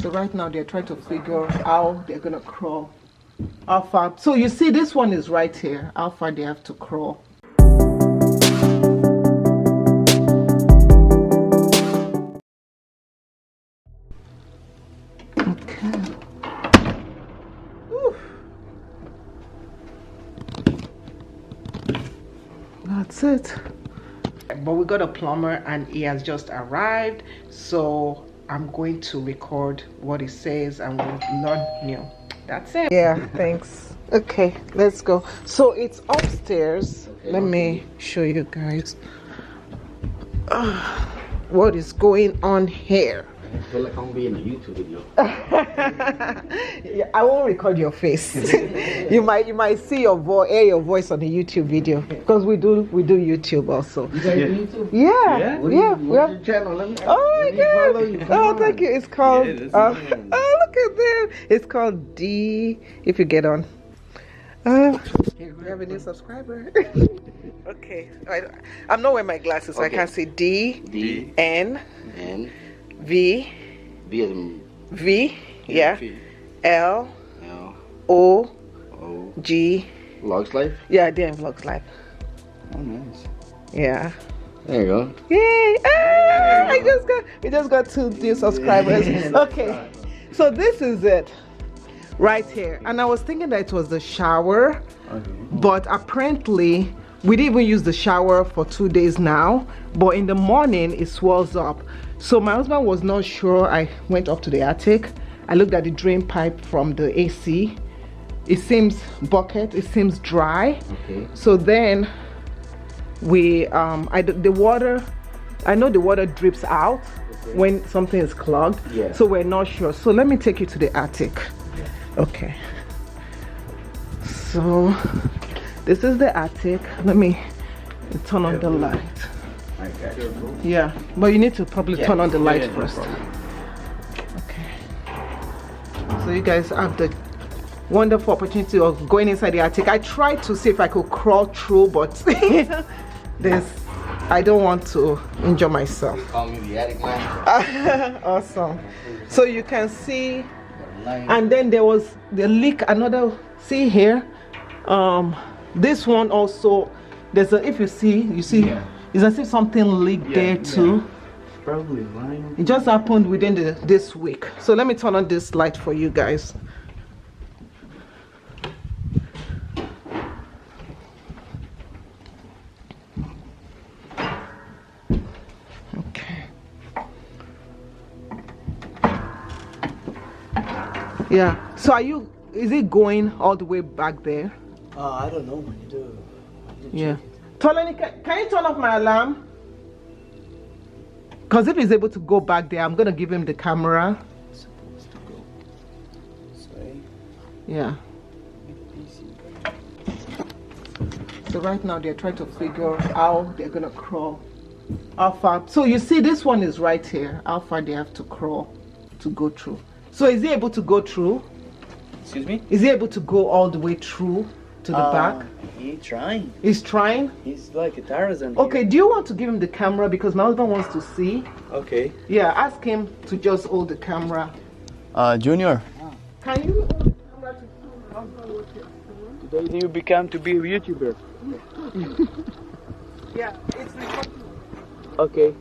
So right now they're trying to figure how they're gonna crawl. How far? So you see, this one is right here. How far they have to crawl? Okay. Whew. That's it. But we got a plumber and he has just arrived, so I'm going to record what he says and we'll learn new. That's it. Yeah, thanks. Okay, let's go. So it's upstairs. Let me show you guys what is going on here. I feel like I'm being a YouTube video. Yeah, I won't record your face. you might see your voice, hear your voice on the YouTube video, because we do YouTube also. You guys do YouTube? Yeah. What's your channel? Let me, oh my god! Oh, thank you. It's called. Oh, look at them! It's called D. If you get on. We have a new subscriber. Okay, I'm not wearing my glasses, so I can't see D N V yeah V. L O G Vlogs Life? yeah, DNVlogsLife. Oh, nice. Yeah. There you go. Yay! We just got 2 new subscribers. Okay, so this is it right here, and I was thinking that it was the shower, but apparently we didn't even use the shower for 2 days now, but in the morning it swells up. So my husband was not sure. I went up to the attic, I looked at the drain pipe from the AC. It seems it seems dry. Okay. So then we the water, I know the water drips out when something is clogged. Yeah. So we're not sure. So let me take you to the attic. Okay. So this is the attic. Let me turn on the light. I got you. Yeah, but you need to probably turn on the light first. No Okay. So you guys have the wonderful opportunity of going inside the attic. I tried to see if I could crawl through, but I don't want to injure myself. Call me the attic man. Awesome. So you can see, and then there was the leak. Another, see here, this one also. There's a, if you see, it's as if something leaked there too. Probably mine. It just happened within this week. So let me turn on this light for you guys. Okay. Yeah. So is it going all the way back there? I don't know. I need to Yeah. Tolani, can you turn off my alarm? Because if he's able to go back there, I'm going to give him the camera. It's supposed to go. Sorry. Yeah. So right now they're trying to figure how they're going to crawl. How far. So you see, this one is right here. How far they have to crawl to go through. So is he able to go through? Excuse me? Is he able to go all the way through to the back? He's trying. He's trying? He's like a Tarzan. Okay, do you want to give him the camera? Because my husband wants to see. Okay. Yeah, ask him to just hold the camera. Junior. Can you hold the camera to show my husband what you're doing? Today you become to be a YouTuber. Yeah, it's recording. Okay.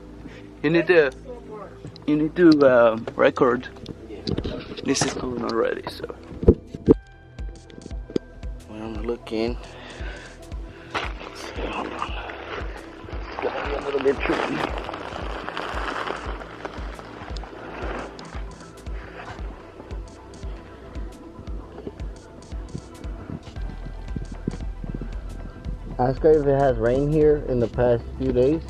You need to. You need to record. This is going already, so. When I'm looking. Hold on. It's gonna be a little bit tricky. Ask her if it has rain here in the past few days.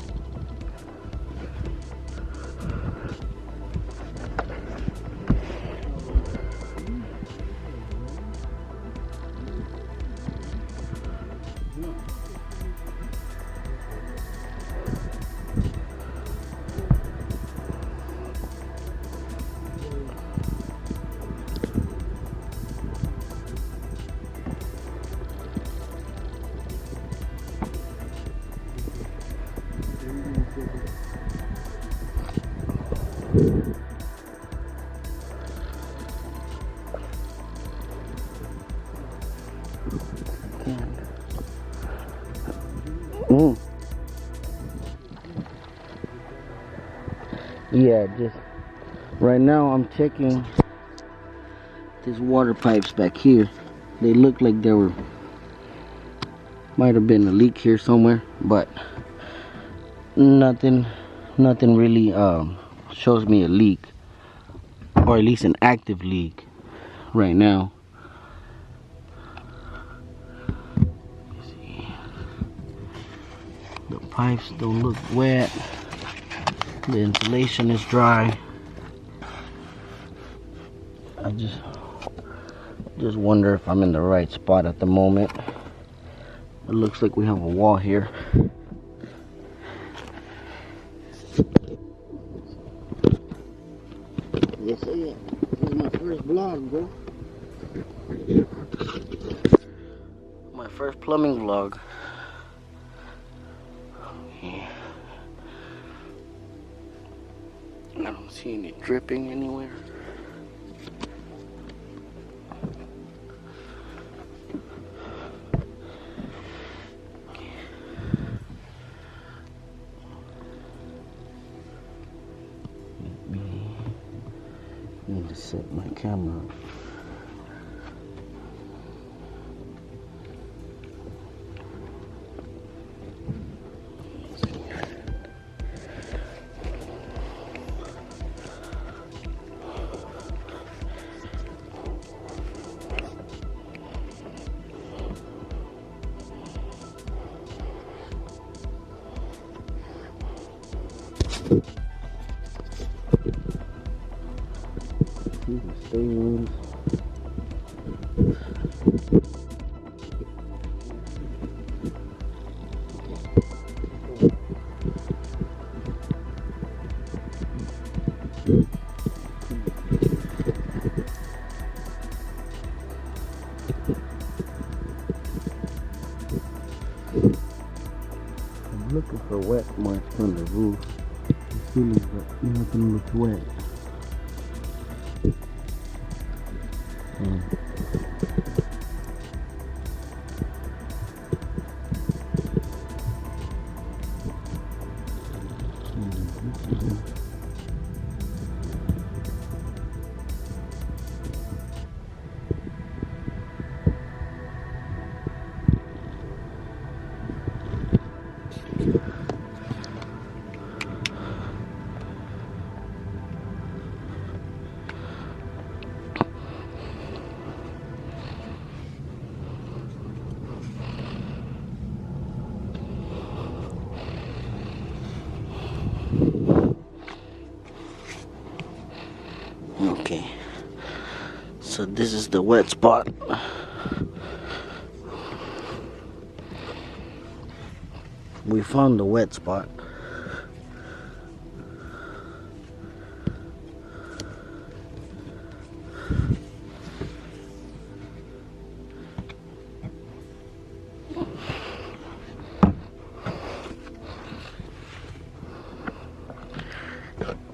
Yeah, just right now I'm checking these water pipes back here. They look like there might have been a leak here somewhere, but nothing really shows me a leak, or at least an active leak right now. The pipes don't look wet. The insulation is dry. I just wonder if I'm in the right spot at the moment. It looks like we have a wall here. Yes, this is my first vlog, bro. My first plumbing vlog. Yeah. I don't see any dripping anywhere. Need to set my camera up. These are stains. I'm looking for wet marks on the roof. The ceiling, but nothing looks wet. Okay, so this is the wet spot. We found the wet spot.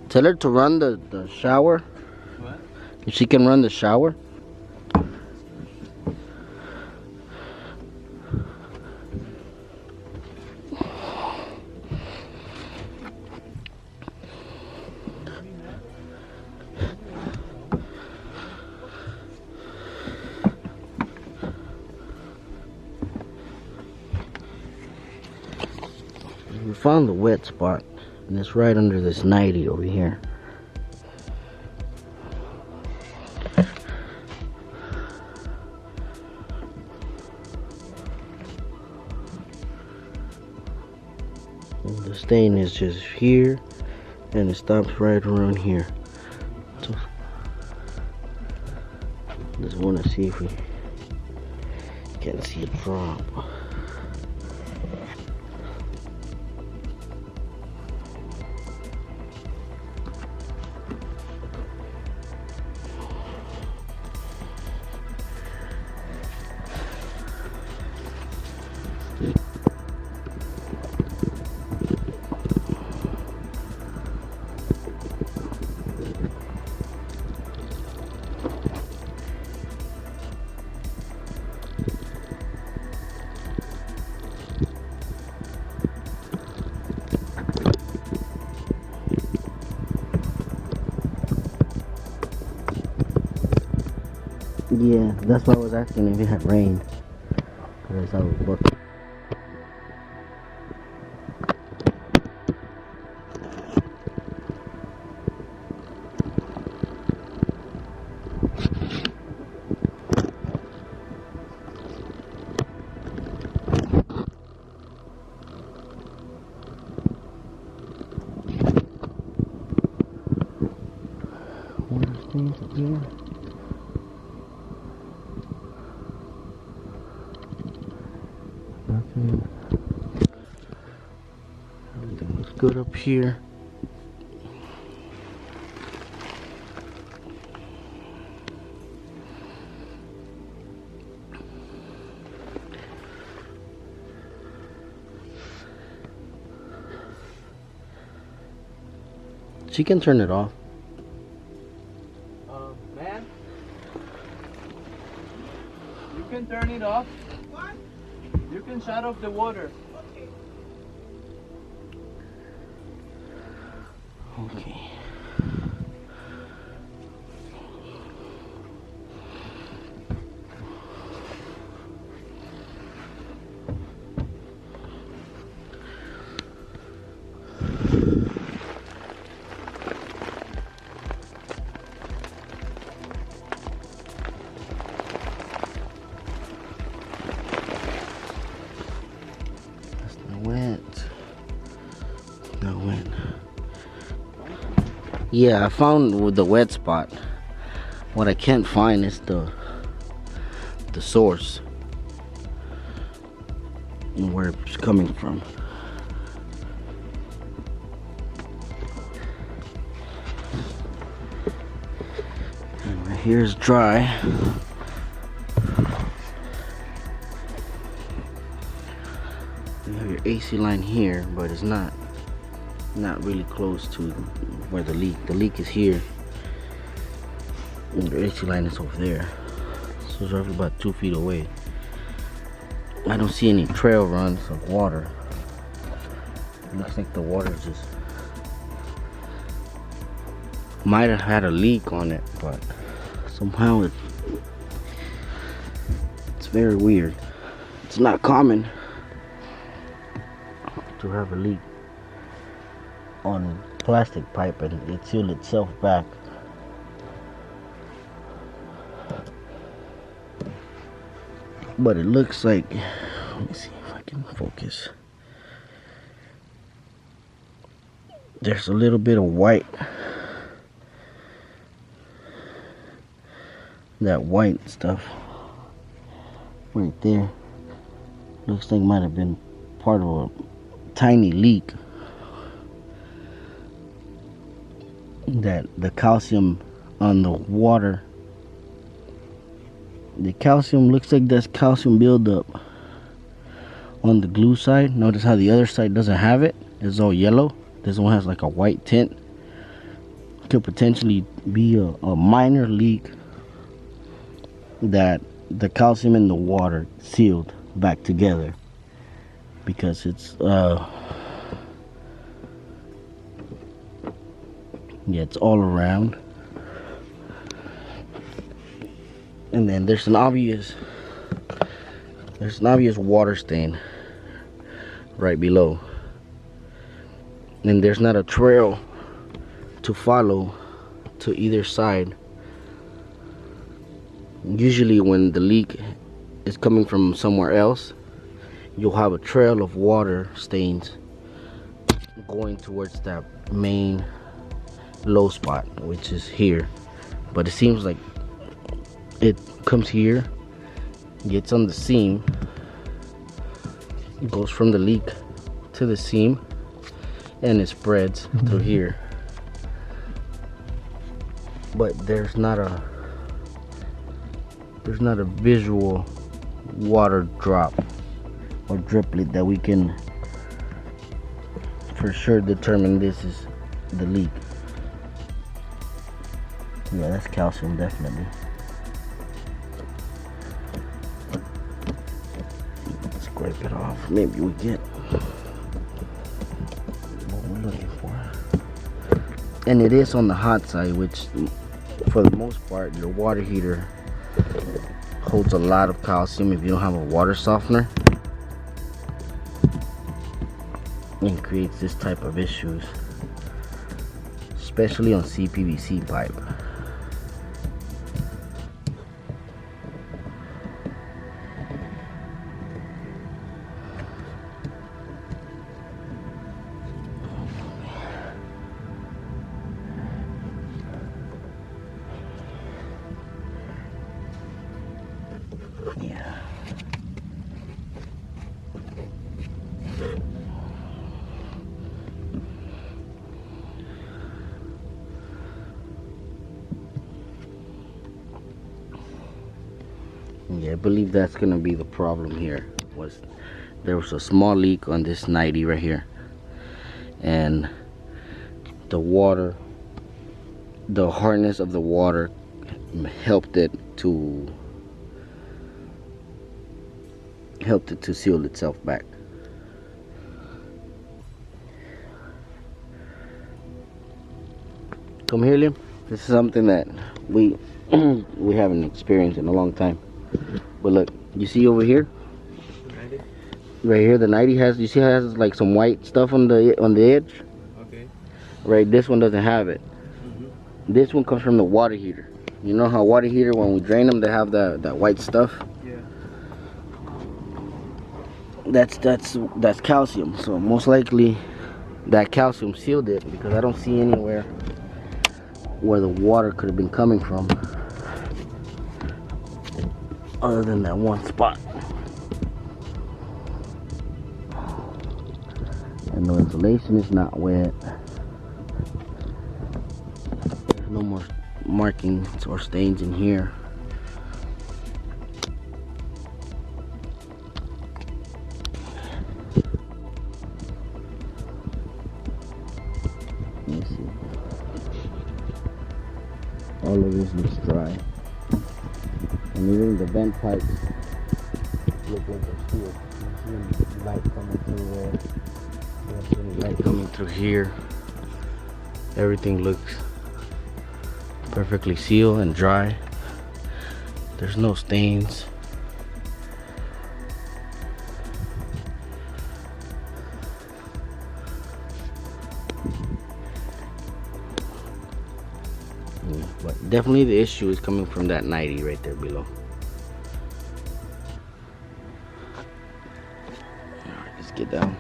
Tell her to run the shower. What? If she can run the shower. We found the wet spot, and it's right under this 90 over here. The stain is just here, and it stops right around here. So, just want to see if we can see it drop. Yeah, that's why I was asking if it had rained. Because I was looking. Water stains again. Nothing. Everything looks good up here. She can turn it off. Man, you can turn it off. What? You can shut off the water. Okay. That's not wet. Not wet. Yeah, I found with the wet spot. What I can't find is the source and where it's coming from. And right here is dry. You have your AC line here, but it's not really close to where the leak is here, and the AC line is over there, so it's roughly about 2 feet away. I don't see any trail runs of water. It looks like the water just might have had a leak on it, but somehow it's very weird. It's not common to have a leak on plastic pipe and it sealed itself back. But it looks like, let me see if I can focus. There's a little bit of white, that white stuff right there. Looks like it might have been part of a tiny leak. That the calcium on the water, the calcium looks like there's calcium buildup on the glue side. Notice how the other side doesn't have it. It's all yellow. This one has like a white tint. Could potentially be a minor leak that the calcium in the water sealed back together, because it's yeah, it's all around. And then there's an obvious water stain right below. And there's not a trail to follow to either side. Usually when the leak is coming from somewhere else, you'll have a trail of water stains going towards that main low spot, which is here. But it seems like it comes here, gets on the seam, it goes from the leak to the seam, and it spreads through here. But there's not a visual water drop or driplet that we can for sure determine this is the leak. Yeah, that's calcium, definitely. Scrape it off. Maybe we get what we're looking for. And it is on the hot side, which for the most part your water heater Holds a lot of calcium if you don't have a water softener, and creates this type of issues, especially on CPVC pipe. Yeah. Yeah, I believe that's gonna be the problem here. There was a small leak on this 90 right here, and the water, the hardness of the water helped it to seal itself back. Come here, Liam. This is something that we haven't experienced in a long time. But look, you see over here, right here, the 90 has, you see how it has like some white stuff on the edge? Okay. Right, this one doesn't have it. This one comes from the water heater. You know how water heater, when we drain them, they have that white stuff? Yeah. That's calcium. So most likely that calcium sealed it, because I don't see anywhere where the water could have been coming from other than that one spot. And the insulation is not wet. There's no more markings or stains in here. Let me see. All of this looks dry. And even the vent pipes look like they're sealed. You see any light coming through there. You don't see any light coming through here. Everything looks perfectly sealed and dry. There's no stains. Yeah, but definitely the issue is coming from that 90 right there below. Alright, let's get down.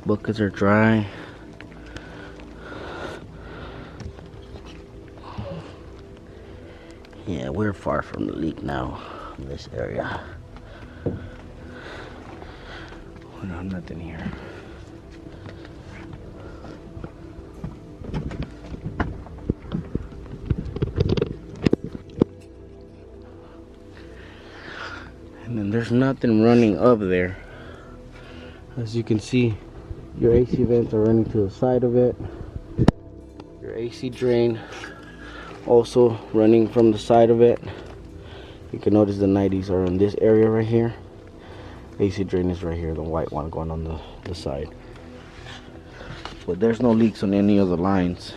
Buckets are dry. Yeah, we're far from the leak now in this area. No, nothing here. And then there's nothing running up there. As you can see, your AC vents are running to the side of it. Your AC drain also running from the side of it. You can notice the 90s are in this area right here. AC drain is right here, the white one going on the side. But there's no leaks on any of the lines.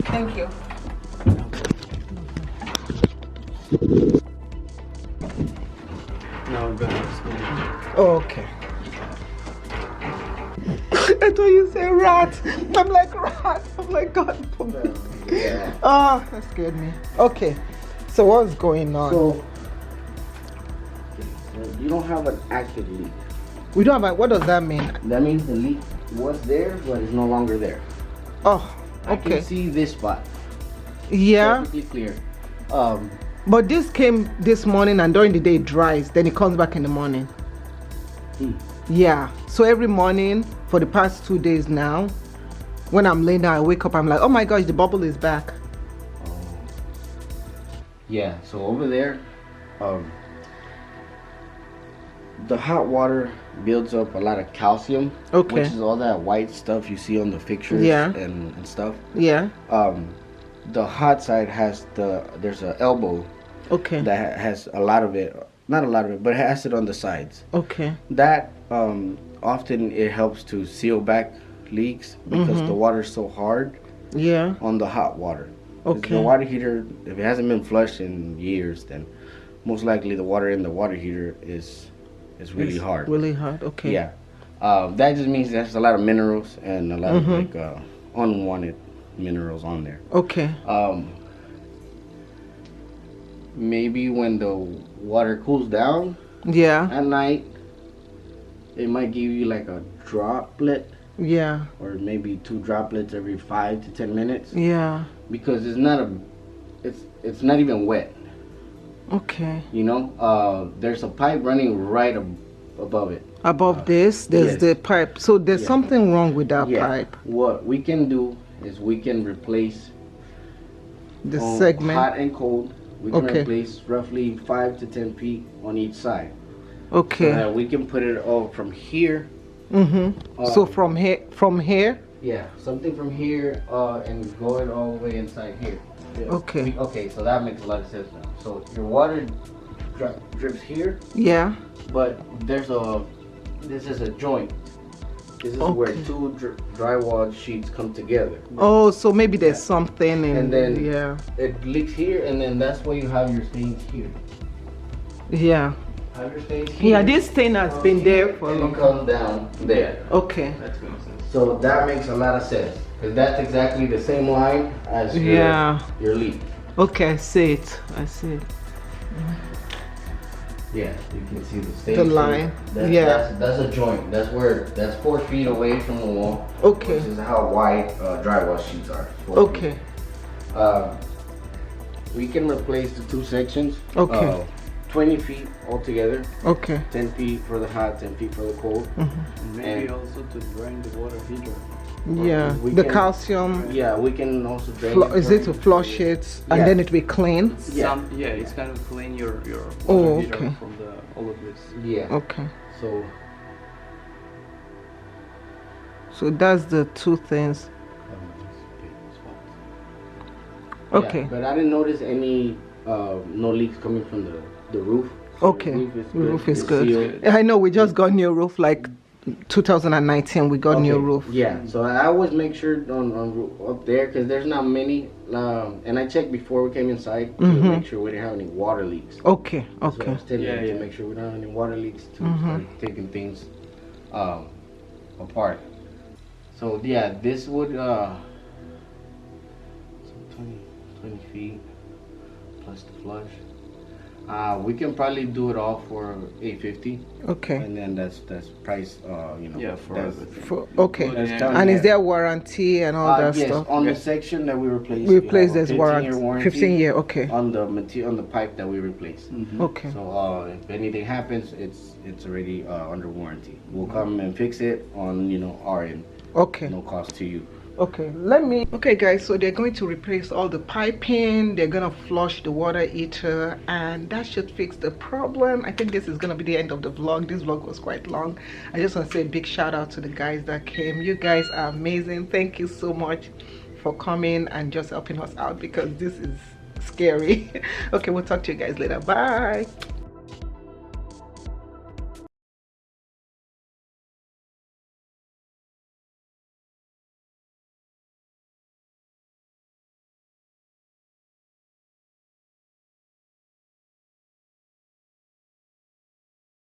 Thank you. Now we're going to school. Oh, okay. I thought you said rat. I'm like rat. I'm like God. Yeah. Oh, that scared me. Okay. So what's going on? So you don't have an active leak. We don't have. What does that mean? That means the leak was there, but it's no longer there. Oh. I can see this spot. Yeah. Perfectly clear. But this came this morning and during the day it dries, then it comes back in the morning. Yeah. So every morning for the past 2 days now, when I'm laying down, I wake up, I'm like, oh my gosh, the bubble is back. Yeah, so over there, the hot water builds up a lot of calcium, Okay. which is all that white stuff you see on the fixtures and stuff. Yeah. The hot side has there's an elbow Okay. that has a lot of it, not a lot of it, but it has it on the sides. Okay. That often it helps to seal back leaks because the water's so hard Yeah. on the hot water. 'Cause Okay. the water heater, if it hasn't been flushed in years, then most likely the water in the water heater is really hard. Really hard. Okay. Yeah. That just means there's a lot of minerals and a lot of like unwanted minerals on there. Okay. Maybe when the water cools down Yeah. at night, it might give you like a droplet Yeah. or maybe 2 droplets every 5 to 10 minutes Yeah. because it's not even wet. Okay. You know, there's a pipe running right above it. Above this, there's yes. the pipe. So there's Yeah. something wrong with that Yeah. pipe. What we can do is we can replace The segment. hot and cold. We can Okay. replace roughly 5 to 10 feet on each side. Okay. We can put it all from here. So from here. Yeah, something from here and go it all the way inside here. Yeah. Okay. Okay, so that makes a lot of sense now. So your water drips here, Yeah. but this is a joint. This is where Okay. 2 drywall sheets come together. Oh, so maybe there's something in And then yeah. it leaks here, and then that's where you have your stains here. Yeah. Have your stains here. Yeah, this thing has been there for a and long it time. comes down there. Okay. That makes sense. So that makes a lot of sense because that's exactly the same line as your leak. Okay, I see it. I see it. Yeah, you can see the stains. The line. Here. That's a joint. That's 4 feet away from the wall. Okay. Which is how wide drywall sheets are. 4 Okay. feet. We can replace the 2 sections. Okay. 20 feet altogether. Okay. 10 feet for the hot, 10 feet for the cold. Maybe also to drain the water heater. Yeah. We The can- calcium. Yeah, we can also drain Is it to flush it and Yeah. then it will be clean? Yeah. It's kind of clean your Oh, water heater okay. from all of this. Yeah. Okay. So So that's the 2 things. Okay. Yeah, but I didn't notice any no leaks coming from the roof. So Okay. The Roof is It's good. sealed. I know we just got new roof like 2019 we got new Okay, roof. Yeah, so I always make sure on up there because there's not many. And I checked before we came inside to make sure we didn't have any water leaks. Okay. So I Okay. was telling Yeah, them yeah. to make sure we don't have any water leaks to start taking things apart. So yeah, this would so 20 feet plus the flush. We can probably do it all for $850, Okay. and then that's price. Yeah, for that's- everything. Okay. that's Yeah. done, And is yeah. there warranty and all that Yes, stuff? on the section that we replaced. We you replace have a this 15-year warranty. 15 year. Okay. on the material on the pipe that we replaced. Okay. So if anything happens, it's already under warranty. We'll come and fix it on our end. Okay. No cost to you. Okay, okay guys, so they're going to replace all the piping, they're gonna flush the water heater, and that should fix the problem. I think this is gonna be the end of the vlog. This vlog was quite long. I just want to say a big shout out to the guys that came. You guys are amazing. Thank you so much for coming and just helping us out because this is scary. Okay, we'll talk to you guys later. Bye.